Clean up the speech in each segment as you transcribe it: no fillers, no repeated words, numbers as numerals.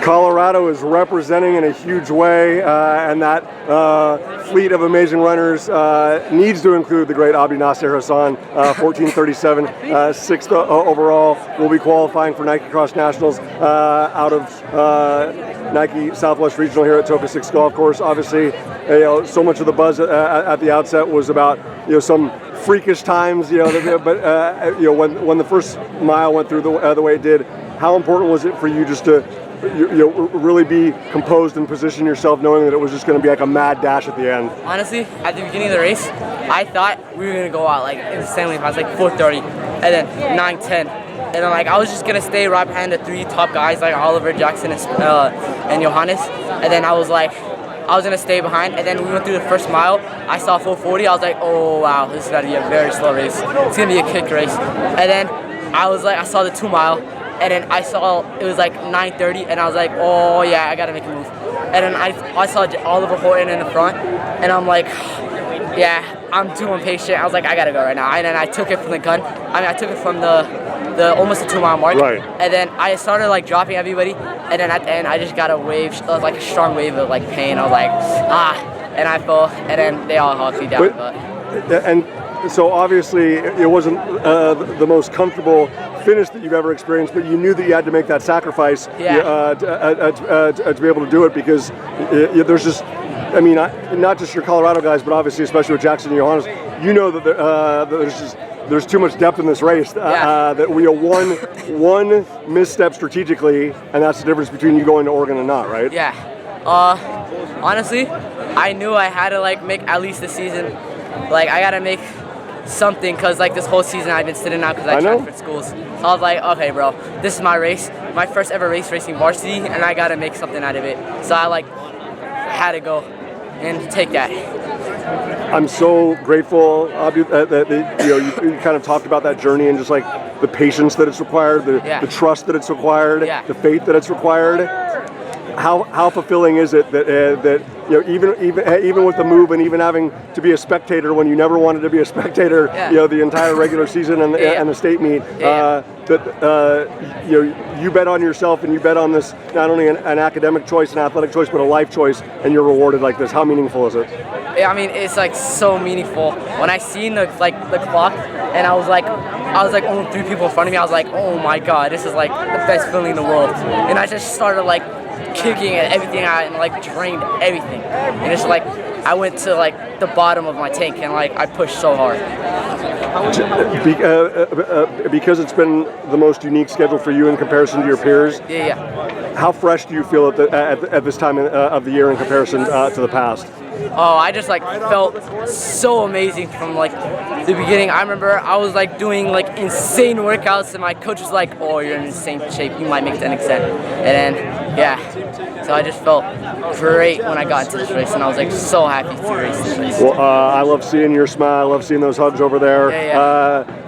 Colorado is representing in a huge way, and that fleet of amazing runners needs to include the great Abdinasir Hassan, 1437, sixth overall, will be qualifying for Nike Cross Nationals out of Nike Southwest Regional here at Toka Sticks Golf Course. Obviously, so much of the buzz at the outset was about some freakish times, but when the first mile went through the way it did, how important was it for you just to really be composed and position yourself knowing that it was just going to be like a mad dash at the end? Honestly, at the beginning of the race, I thought we were going to go out like insanely fast, like 4:30, and then 9:10. And then I was just going to stay right behind the three top guys like Oliver, Jackson, and Johannes. And then I was going to stay behind. And then we went through the first mile. I saw 4:40. I was like, oh wow, this is going to be a very slow race. It's going to be a kick race. And then I saw the 2 mile. And then I saw it was like 9:30, and I was like, oh yeah, I gotta make a move. And then I saw Oliver Horton in the front, and I'm like, yeah, I'm too impatient. I was like, I gotta go right now. And then I took it from the gun. I took it from the almost the 2 mile mark. Right. And then I started dropping everybody, and then at the end I just got a wave, like a strong wave of pain. I was like, and I fell, and then they all hugged me down. And so obviously it wasn't the most comfortable finish that you've ever experienced, but you knew that you had to make that sacrifice to be able to do it, because there's just, not just your Colorado guys, but obviously especially with Jackson and Johannes, you know that there's too much depth in this race. That we one misstep strategically, and that's the difference between you going to Oregon and not, right? Yeah. Honestly, I knew I had to make at least the season. I gotta make something, because this whole season I've been sitting out because I transferred schools. So I was like, okay bro, this is my race, my first ever race racing varsity, and I gotta make something out of it. So I had to go and take that. I'm so grateful that you kind of talked about that journey and just the patience that it's required, the trust that it's required, the faith that it's required. How fulfilling is it that even with the move and even having to be a spectator when you never wanted to be a spectator, the entire regular season and the state meet, you bet on yourself and you bet on this, not only an academic choice, an athletic choice, but a life choice, and you're rewarded like this. How meaningful is it? Yeah, it's so meaningful. When I seen the clock and I was only 3 people in front of me, I was like, oh my god, this is the best feeling in the world. And I just started kicking at everything and drained everything, and it's I went to the bottom of my tank, and I pushed so hard. Because it's been the most unique schedule for you in comparison to your peers. How fresh do you feel at this time of the year in comparison to the past? Oh, I just felt so amazing from the beginning. I remember I was doing insane workouts, and my coach was like, oh, you're in insane shape, you might make it to an extent. And then so I just felt great when I got into this race, and I was so happy to race this race. Well, I love seeing your smile, I love seeing those hugs over there.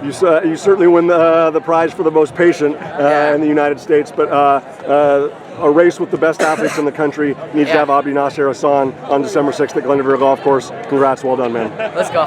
You certainly win the prize for the most patient in the United States, but a race with the best athletes in the country needs to have Abdinasir Hassan on December 6th at Glendoveer Golf Course. Congrats, well done, man. Let's go.